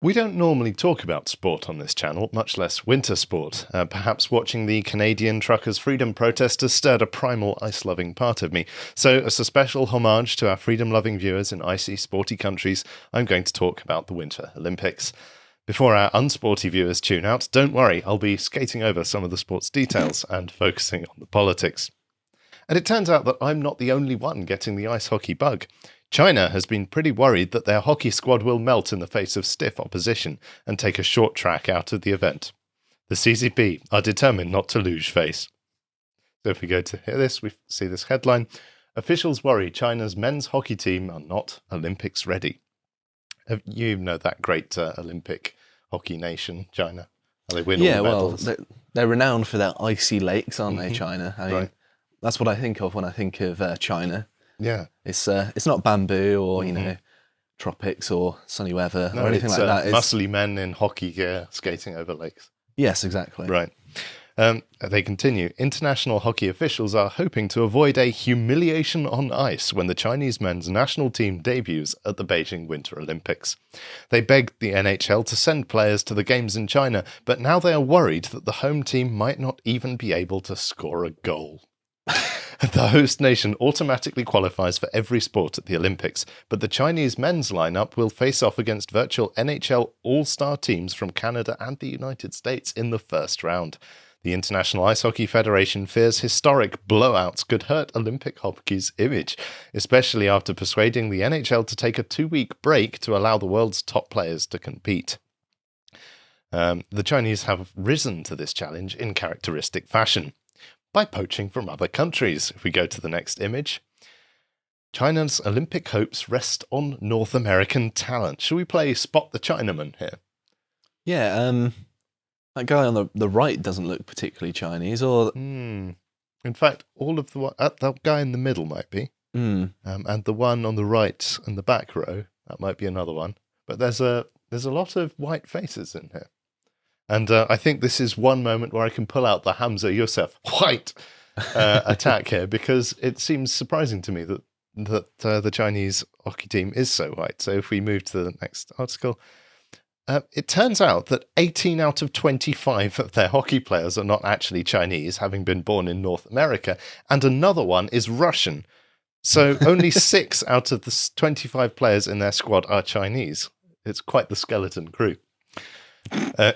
We don't normally talk about sport on this channel, much less winter sport. Perhaps watching the Canadian truckers' freedom protesters stirred a primal ice-loving part of me. So, as a special homage to our freedom-loving viewers in icy, sporty countries, I'm going to talk about the Winter Olympics. Before our unsporty viewers tune out, don't worry, I'll be skating over some of the sport's details and focusing on the politics. And it turns out that I'm not the only one getting the ice hockey bug. China has been pretty worried that their hockey squad will melt in the face of stiff opposition and take a short track out of the event. The CCP are determined not to lose face. So if we go to hear this, we see this headline. Officials worry China's men's hockey team are not Olympics ready. You know that great Olympic hockey nation, China. How they win all the medals. Well, they're renowned for their icy lakes, aren't they, China? I mean, Right. That's what I think of when I think of China. Yeah. It's not bamboo or, tropics or sunny weather or anything like that. It's muscly men in hockey gear skating over lakes. Yes, exactly. Right. They continue. International hockey officials are hoping to avoid a humiliation on ice when the Chinese men's national team debuts at the Beijing Winter Olympics. They begged the NHL to send players to the games in China, but now they are worried that the home team might not even be able to score a goal. The host nation automatically qualifies for every sport at the Olympics, but the Chinese men's lineup will face off against virtual NHL all-star teams from Canada and the United States in the first round. The International Ice Hockey Federation fears historic blowouts could hurt Olympic hockey's image, especially after persuading the NHL to take a 2-week break to allow the world's top players to compete. The Chinese have risen to this challenge in characteristic fashion by poaching from other countries. If we go to the next image, China's Olympic hopes rest on North American talent. Shall we play Spot the Chinaman here? Yeah, that guy on the right doesn't look particularly Chinese, or... In fact, all of the guy in the middle might be, and the one on the right and the back row, that might be another one. But there's a lot of white faces in here. And I think this is one moment where I can pull out the Hamza Youssef white attack here, because it seems surprising to me that the Chinese hockey team is so white. So if we move to the next article, it turns out that 18 out of 25 of their hockey players are not actually Chinese, having been born in North America, and another one is Russian. So only 6 out of the 25 players in their squad are Chinese. It's quite the skeleton crew.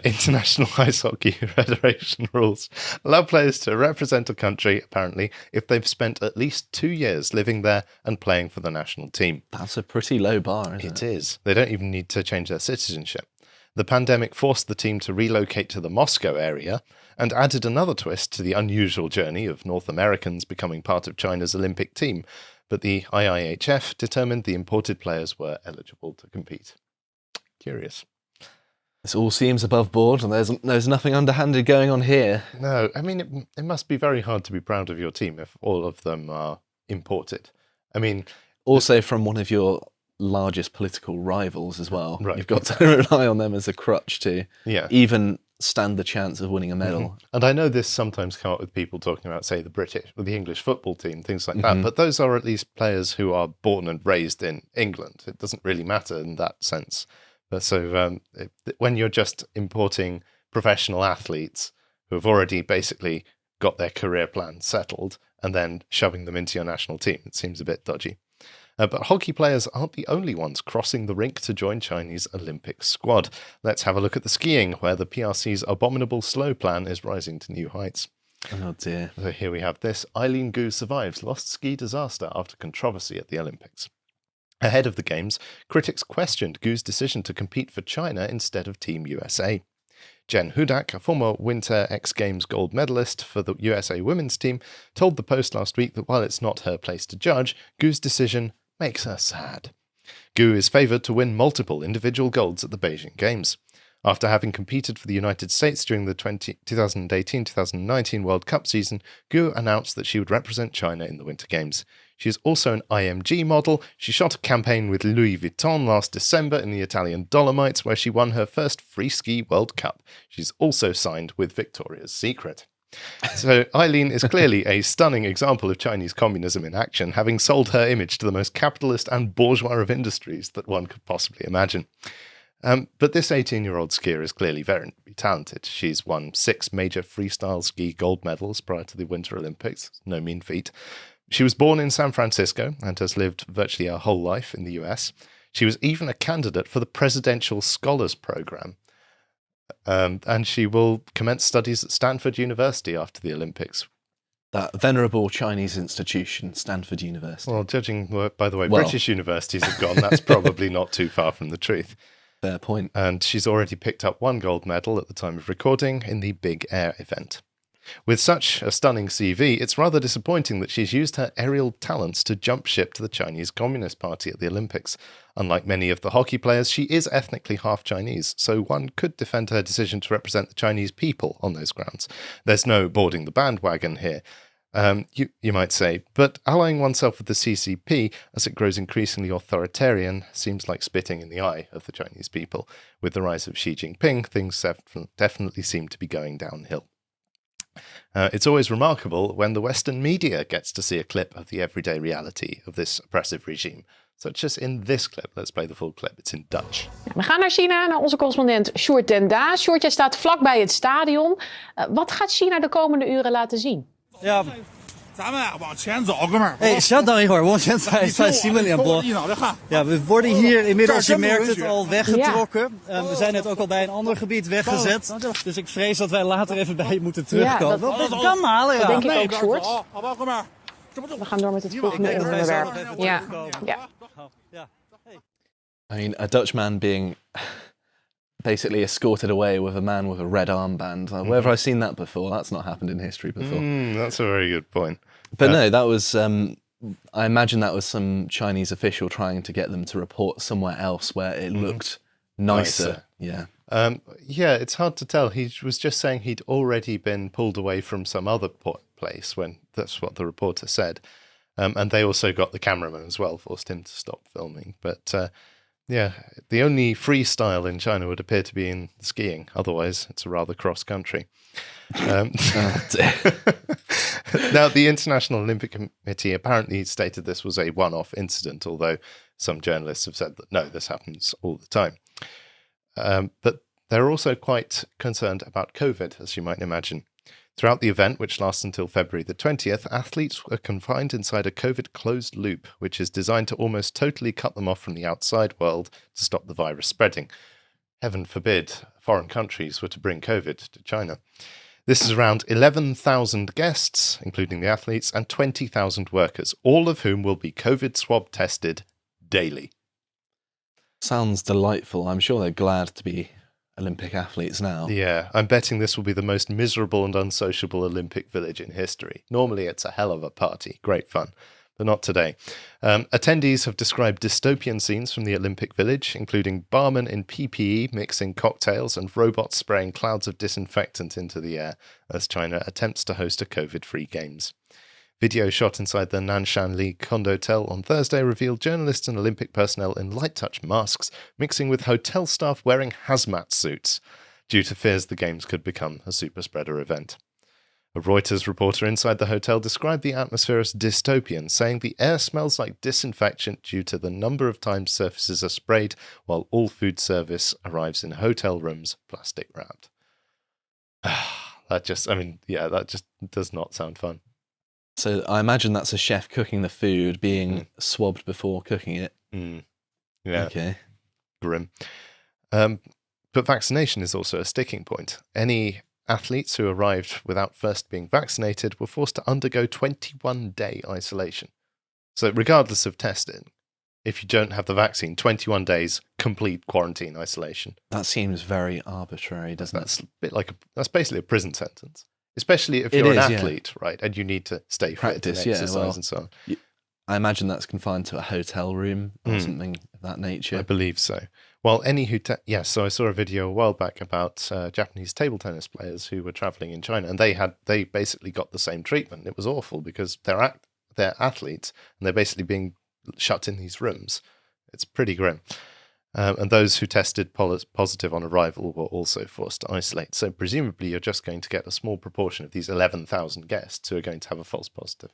International Ice Hockey Federation rules allow players to represent a country, apparently, if they've spent at least 2 years living there and playing for the national team. That's a pretty low bar, isn't it? It is. They don't even need to change their citizenship. The pandemic forced the team to relocate to the Moscow area and added another twist to the unusual journey of North Americans becoming part of China's Olympic team, but the IIHF determined the imported players were eligible to compete. Curious. This all seems above board, and there's nothing underhanded going on here. No, I mean, it must be very hard to be proud of your team if all of them are imported. I mean... Also from one of your largest political rivals as well. Right. You've got to rely on them as a crutch to even stand the chance of winning a medal. And I know this sometimes come up with people talking about, say, the British or the English football team, things like that, but those are at least players who are born and raised in England. It doesn't really matter in that sense. But so when you're just importing professional athletes who have already basically got their career plan settled and then shoving them into your national team, it seems a bit dodgy. But hockey players aren't the only ones crossing the rink to join Chinese Olympic squad. Let's have a look at the skiing, where the PRC's Abominable slow plan is rising to new heights. Oh dear. So here we have this. Eileen Gu survives lost ski disaster after controversy at the Olympics. Ahead of the Games, critics questioned Gu's decision to compete for China instead of Team USA. Jen Hudak, a former Winter X Games gold medalist for the USA women's team, told the Post last week that while it's not her place to judge, Gu's decision makes her sad. Gu is favoured to win multiple individual golds at the Beijing Games. After having competed for the United States during the 2018-2019 World Cup season, Gu announced that she would represent China in the Winter Games. She is also an IMG model. She shot a campaign with Louis Vuitton last December in the Italian Dolomites, where she won her first free ski World Cup. She's also signed with Victoria's Secret. So Eileen is clearly a stunning example of Chinese communism in action, having sold her image to the most capitalist and bourgeois of industries that one could possibly imagine. But this 18-year-old skier is clearly very talented. She's won 6 major freestyle ski gold medals prior to the Winter Olympics. No mean feat. She was born in San Francisco and has lived virtually her whole life in the US. She was even a candidate for the Presidential Scholars Program. And she will commence studies at Stanford University after the Olympics. That venerable Chinese institution, Stanford University. Well, judging by the way British universities have gone, that's probably not too far from the truth. Fair point. And she's already picked up 1 gold medal at the time of recording in the Big Air event. With such a stunning CV, it's rather disappointing that she's used her aerial talents to jump ship to the Chinese Communist Party at the Olympics. Unlike many of the hockey players, she is ethnically half Chinese, so one could defend her decision to represent the Chinese people on those grounds. There's no boarding the bandwagon here, you might say, but allying oneself with the CCP as it grows increasingly authoritarian seems like spitting in the eye of the Chinese people. With the rise of Xi Jinping, things definitely seem to be going downhill. It's always remarkable when the Western media gets to see a clip of the everyday reality of this oppressive regime. Such as in this clip. Let's play the full clip. It's in Dutch. We gaan naar China, naar onze correspondent Sjoerd den Daas. Sjoerd, jij staat vlakbij het stadion. Wat gaat China de komende uren laten zien? Ja. 咱们往前走，哥们儿。哎，稍等一会儿，往前在西门脸波。Ja, we worden hier inmiddels, je merkt het, al weggetrokken. We zijn net ook al bij een ander gebied weggezet. Dus ik vrees dat wij later even bij je moeten terugkomen. Dat kan halen, ja. Dat denk ik ook, Sjoerd. We gaan door met het volgende onderwerp. Ja. I mean, a Dutchman being basically escorted away with a man with a red armband. Where have I seen that before? That's not happened in history before. That's a very good point. But no, that was, I imagine that was some Chinese official trying to get them to report somewhere else where it looked nicer. Yeah. Yeah, it's hard to tell. He was just saying he'd already been pulled away from some other place when that's what the reporter said. And they also got the cameraman as well, forced him to stop filming. But yeah, the only freestyle in China would appear to be in skiing. Otherwise, it's a rather cross country. Now, the International Olympic Committee apparently stated this was a one-off incident, although some journalists have said that no, this happens all the time. But they're also quite concerned about COVID, as you might imagine. Throughout the event, which lasts until February the 20th, athletes are confined inside a COVID closed loop, which is designed to almost totally cut them off from the outside world to stop the virus spreading. Heaven forbid foreign countries were to bring COVID to China. This is around 11,000 guests, including the athletes, and 20,000 workers, all of whom will be COVID swab tested daily. Sounds delightful. I'm sure they're glad to be Olympic athletes now. Yeah, I'm betting this will be the most miserable and unsociable Olympic village in history. Normally it's a hell of a party, great fun, but not today. Attendees have described dystopian scenes from the Olympic Village, including barmen in PPE mixing cocktails and robots spraying clouds of disinfectant into the air as China attempts to host a COVID-free games. Video shot inside the Nanshan Li Condotel on Thursday revealed journalists and Olympic personnel in light-touch masks mixing with hotel staff wearing hazmat suits due to fears the games could become a super-spreader event. A Reuters reporter inside the hotel described the atmosphere as dystopian, saying the air smells like disinfectant due to the number of times surfaces are sprayed while all food service arrives in hotel rooms plastic wrapped. That just does not sound fun. So I imagine that's a chef cooking the food being swabbed before cooking it. Yeah. Okay. Grim. But vaccination is also a sticking point. Any athletes who arrived without first being vaccinated were forced to undergo 21-day isolation. So regardless of testing, if you don't have the vaccine, 21 days complete quarantine isolation. That seems very arbitrary, doesn't it? That's basically a prison sentence. Especially if you're an athlete, right, and you need to stay fit and exercise and so on. I imagine that's confined to a hotel room or something of that nature. I believe so. Well, so I saw a video a while back about Japanese table tennis players who were traveling in China, and they basically got the same treatment. It was awful because they're athletes and they're basically being shut in these rooms. It's pretty grim. And those who tested positive on arrival were also forced to isolate. So presumably you're just going to get a small proportion of these 11,000 guests who are going to have a false positive.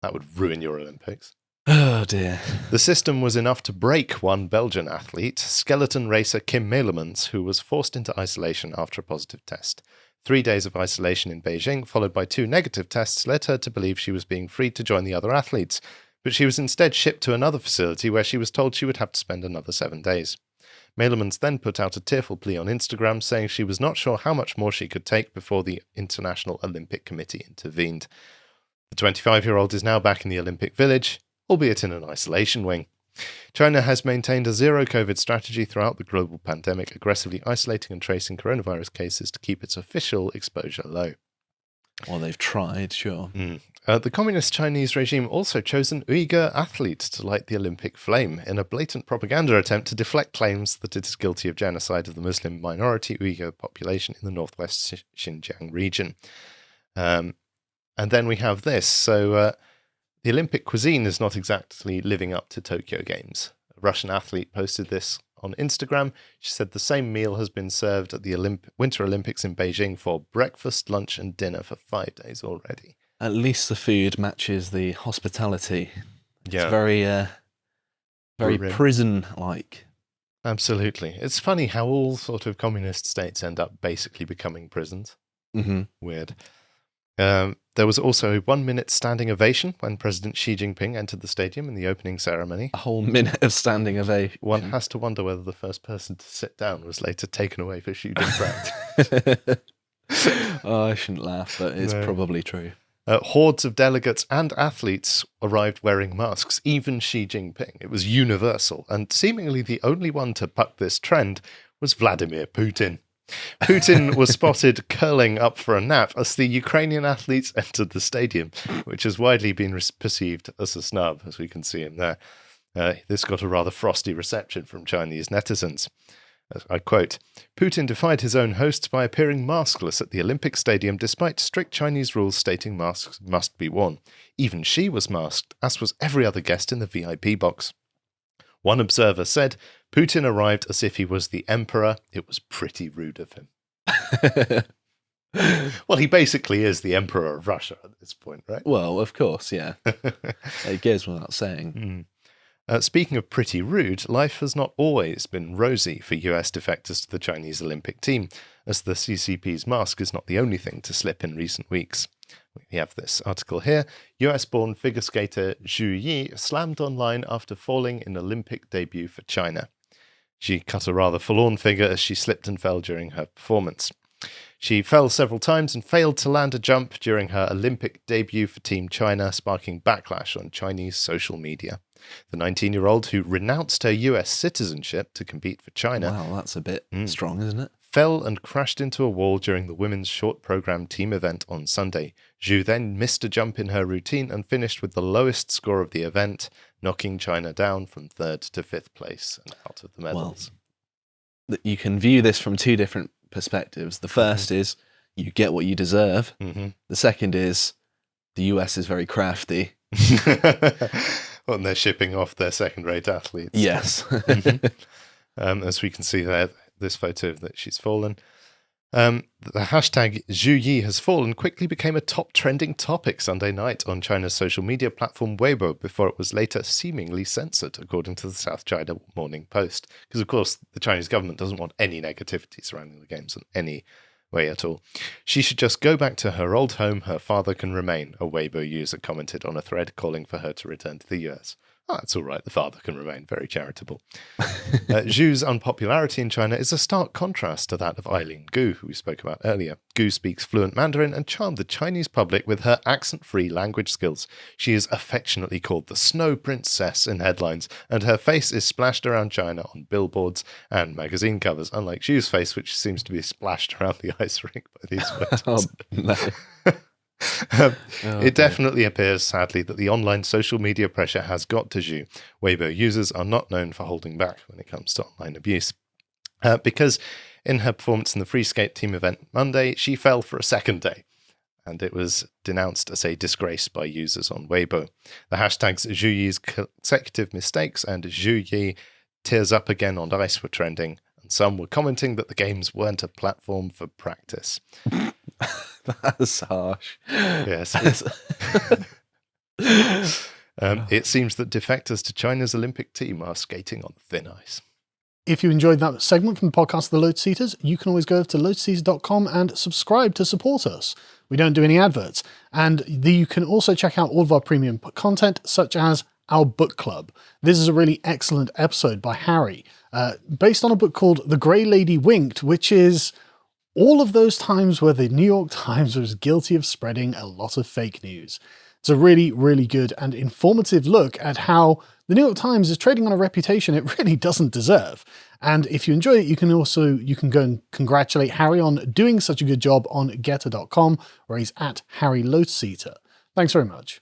That would ruin your Olympics. Oh dear. The system was enough to break one Belgian athlete, skeleton racer Kim Meulemans, who was forced into isolation after a positive test. 3 days of isolation in Beijing, followed by 2 negative tests, led her to believe she was being freed to join the other athletes, but she was instead shipped to another facility where she was told she would have to spend another 7 days. Meulemans then put out a tearful plea on Instagram, saying she was not sure how much more she could take before the International Olympic Committee intervened. The 25-year-old is now back in the Olympic Village, albeit in an isolation wing. China has maintained a zero-COVID strategy throughout the global pandemic, aggressively isolating and tracing coronavirus cases to keep its official exposure low. Well, they've tried, sure. The communist Chinese regime also chose an Uyghur athlete to light the Olympic flame in a blatant propaganda attempt to deflect claims that it is guilty of genocide of the Muslim minority Uyghur population in the northwest Xinjiang region. And then we have this. So the Olympic cuisine is not exactly living up to Tokyo Games. A Russian athlete posted this on Instagram. She said the same meal has been served at the Winter Olympics in Beijing for breakfast, lunch and dinner for 5 days already. At least the food matches the hospitality. Yeah. It's very prison-like. Absolutely. It's funny how all sort of communist states end up basically becoming prisons. Mm-hmm. Weird. There was also a 1-minute standing ovation when President Xi Jinping entered the stadium in the opening ceremony. A whole minute of standing ovation. One has to wonder whether the first person to sit down was later taken away for shooting practice. Oh, I shouldn't laugh, but it's probably true. Hordes of delegates and athletes arrived wearing masks, even Xi Jinping. It was universal, and seemingly the only one to buck this trend was Vladimir Putin. Putin was spotted curling up for a nap as the Ukrainian athletes entered the stadium, which has widely been perceived as a snub, as we can see him there. This got a rather frosty reception from Chinese netizens. I quote, Putin defied his own hosts by appearing maskless at the Olympic Stadium despite strict Chinese rules stating masks must be worn. Even Xi was masked, as was every other guest in the VIP box. One observer said, Putin arrived as if he was the emperor. It was pretty rude of him. Well, he basically is the emperor of Russia at this point, right? Well, of course, yeah. It goes without saying. Speaking of pretty rude, life has not always been rosy for US defectors to the Chinese Olympic team, as the CCP's mask is not the only thing to slip in recent weeks. We have this article here. US-born figure skater Zhu Yi slammed online after falling in Olympic debut for China. She cut a rather forlorn figure as she slipped and fell during her performance. She fell several times and failed to land a jump during her Olympic debut for Team China, sparking backlash on Chinese social media. The 19-year-old, who renounced her US citizenship to compete for China... Wow, that's a bit strong, isn't it? ...fell and crashed into a wall during the women's short program team event on Sunday. Zhu then missed a jump in her routine and finished with the lowest score of the event, knocking China down from 3rd to 5th place and out of the medals. Well, you can view this from 2 different perspectives. The first is you get what you deserve. The second is the US is very crafty. Well, and they're shipping off their second-rate athletes. Yes. As we can see there, this photo that she's fallen. The hashtag Zhu Yi has fallen quickly became a top trending topic Sunday night on China's social media platform Weibo before it was later seemingly censored, according to the South China Morning Post. Because, of course, the Chinese government doesn't want any negativity surrounding the games in any way at all. She should just go back to her old home. Her father can remain, a Weibo user commented on a thread calling for her to return to the US. Oh, that's all right. The father can remain. Very charitable. Zhu's unpopularity in China is a stark contrast to that of Eileen Gu, who we spoke about earlier. Gu speaks fluent Mandarin and charmed the Chinese public with her accent-free language skills. She is affectionately called the Snow Princess in headlines, and her face is splashed around China on billboards and magazine covers, unlike Zhu's face, which seems to be splashed around the ice rink by these photos. No. It definitely appears, sadly, that the online social media pressure has got to Zhu. Weibo users are not known for holding back when it comes to online abuse. Because in her performance in the free skate team event Monday, she fell for a second day, and it was denounced as a disgrace by users on Weibo. The hashtags Zhu Yi's consecutive mistakes and Zhu Yi tears up again on ice were trending, and some were commenting that the games weren't a platform for practice. That's harsh. Yes. It seems that defectors to China's Olympic team are skating on thin ice. If you enjoyed that segment from the podcast The Lotus Eaters, you can always go over to lotuseaters.com and subscribe to support us. We don't do any adverts. And you can also check out all of our premium content, such as our book club. This is a really excellent episode by Harry, based on a book called The Grey Lady Winked, which is all of those times where the New York Times was guilty of spreading a lot of fake news. It's a really, really good and informative look at how the New York Times is trading on a reputation it really doesn't deserve. And if you enjoy it, you can go and congratulate Harry on doing such a good job on getter.com, where he's at Harry Lotus Eater. Thanks very much.